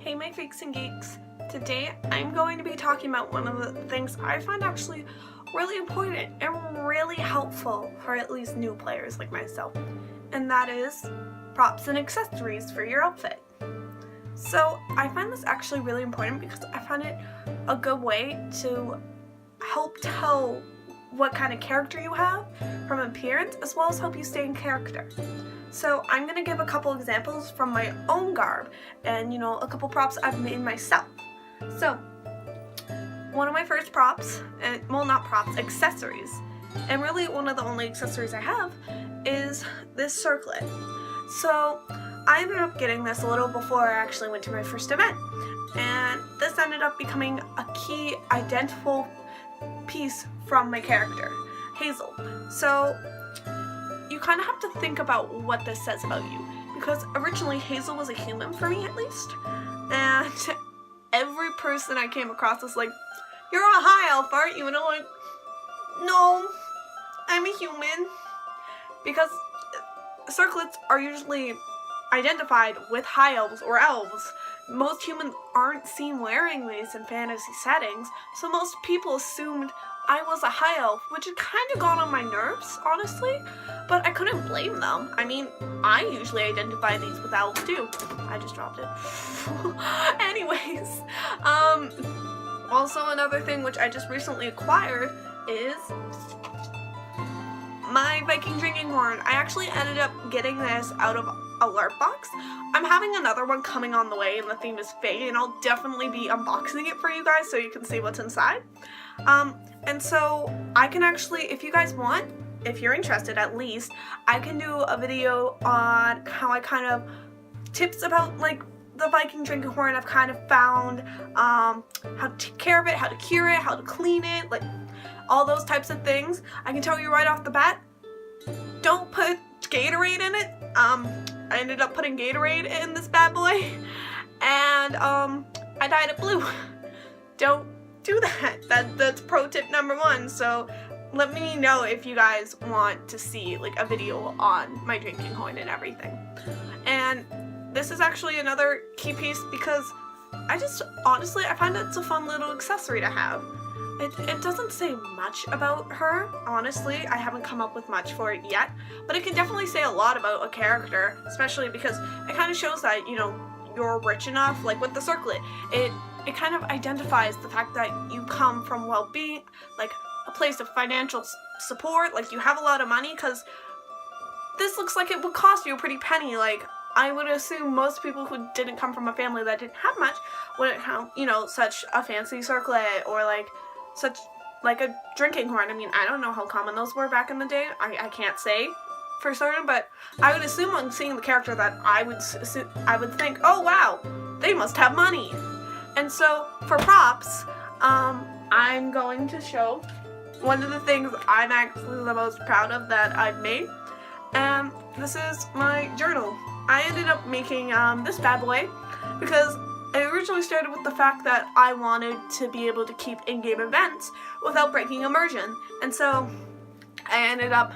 Hey my freaks and geeks, today I'm going to be talking about one of the things I find actually really important and really helpful for at least new players like myself, and that is props and accessories for your outfit. So I find this actually really important because I find it a good way to help tell what kind of character you have from appearance, as well as help you stay in character. So I'm going to give a couple examples from my own garb and, a couple props I've made myself. So one of my first props, well, not props, accessories, and really one of the only accessories I have is this circlet. So I ended up getting this a little before I actually went to my first event, and this ended up becoming a key identifiable piece from my character, Hazel. So you kind of have to think about what this says about you, because originally Hazel was a human for me, at least, and every person I came across was like, "You're a high elf, aren't you?" And I'm like, "No, I'm a human," because circlets are usually identified with high elves or elves. Most humans aren't seen wearing these in fantasy settings, so most people assumed I was a high elf, which had kind of got on my nerves, honestly, but I couldn't blame them. I mean, I usually identify these with elves too. I just dropped it. Anyways, also another thing which I just recently acquired is my Viking drinking horn. I actually ended up getting this out of a Larp box. I'm having another one coming on the way, and the theme is Fate, and I'll definitely be unboxing it for you guys so you can see what's inside. And so I can actually, if you guys want, if you're interested at least, I can do a video on how I kind of, tips about like the Viking drinking horn I've kind of found, how to take care of it, how to cure it, how to clean it, like all those types of things. I can tell you right off the bat, don't put Gatorade in it. I ended up putting Gatorade in this bad boy, and I dyed it blue. Don't do that. That's pro tip number 1. So let me know if you guys want to see like a video on my drinking horn and everything. And this is actually another key piece because I find it's a fun little accessory to have. It doesn't say much about her, honestly. I haven't come up with much for it yet, but it can definitely say a lot about a character, especially because it kind of shows that, you're rich enough. Like with the circlet, it kind of identifies the fact that you come from well-being, like a place of financial support, like you have a lot of money, because this looks like it would cost you a pretty penny. Like, I would assume most people who didn't come from a family that didn't have much wouldn't have, such a fancy circlet or such a drinking horn. I mean, I don't know how common those were back in the day. I can't say for certain, but I would assume on seeing the character that I would think, oh wow, they must have money. And so for props, I'm going to show one of the things I'm actually the most proud of that I've made, and this is my journal. I ended up making this bad boy because it originally started with the fact that I wanted to be able to keep in-game events without breaking immersion. And so I ended up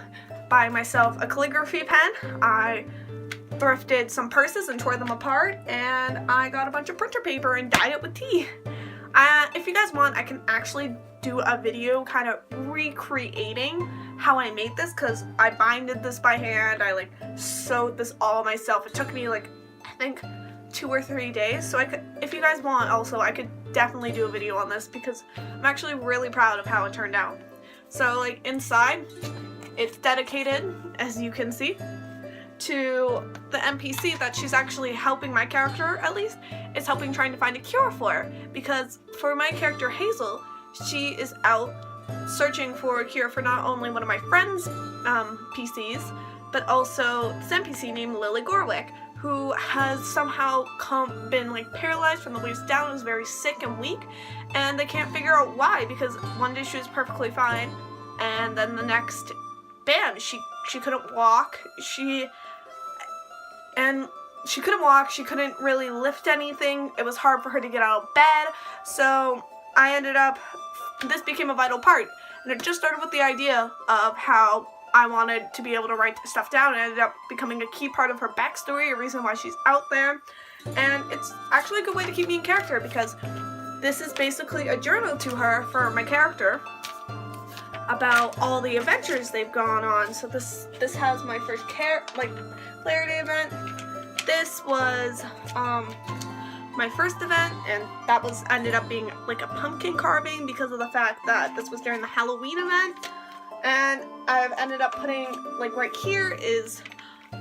buying myself a calligraphy pen. I thrifted some purses and tore them apart, and I got a bunch of printer paper and dyed it with tea. If you guys want, I can actually do a video kind of recreating how I made this, because I binded this by hand. I sewed this all myself. It took me I think 2 or 3 days. So if you guys want also, I could definitely do a video on this because I'm actually really proud of how it turned out. So inside, it's dedicated, as you can see, to the NPC that she's actually helping my character, at least, is helping trying to find a cure for. Because for my character Hazel, she is out searching for a cure for not only one of my friends' PCs, but also this NPC named Lily Gorwick, who has somehow been paralyzed from the waist down, is very sick and weak, and they can't figure out why, because one day she was perfectly fine, and then the next, bam, she couldn't walk. She couldn't walk, she couldn't really lift anything. It was hard for her to get out of bed, so this became a vital part, and it just started with the idea of how I wanted to be able to write stuff down. It ended up becoming a key part of her backstory, a reason why she's out there. And it's actually a good way to keep me in character because this is basically a journal to her for my character about all the adventures they've gone on. So this has my first player day event. This was my first event, and that ended up being like a pumpkin carving because of the fact that this was during the Halloween event. And I've ended up putting, like right here is,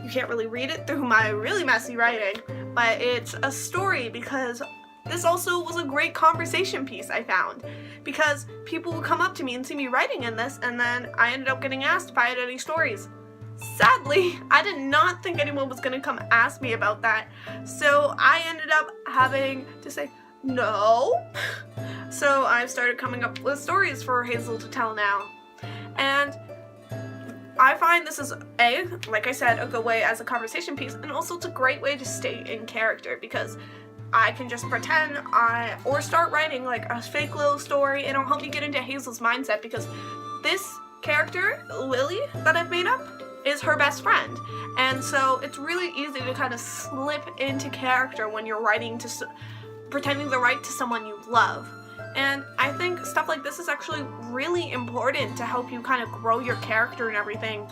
you can't really read it through my really messy writing, but it's a story because this also was a great conversation piece I found, because people would come up to me and see me writing in this, and then I ended up getting asked if I had any stories. Sadly, I did not think anyone was going to come ask me about that, so I ended up having to say no. So I've started coming up with stories for Hazel to tell now. And I find this is, like I said, a good way as a conversation piece, and also it's a great way to stay in character because I can just pretend or start writing like a fake little story, and it'll help me get into Hazel's mindset because this character, Lily, that I've made up is her best friend. And so it's really easy to kind of slip into character when you're writing pretending to write to someone you love. And I think stuff like this is actually really important to help you kind of grow your character and everything.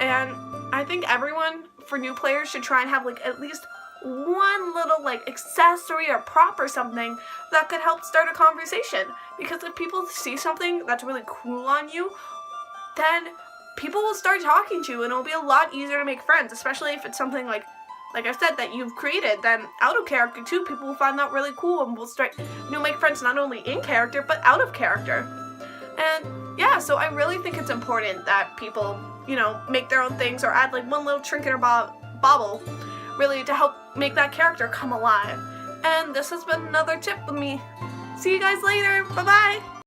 And I think everyone, for new players, should try and have like at least one little like accessory or prop or something that could help start a conversation. Because if people see something that's really cool on you, then people will start talking to you, and it'll be a lot easier to make friends, especially if it's something like I said, that you've created. Then out of character too, people will find that really cool and will start, make friends not only in character but out of character. And yeah, so I really think it's important that people, make their own things or add like one little trinket or bauble, really to help make that character come alive. And this has been another tip with me. See you guys later. Bye bye.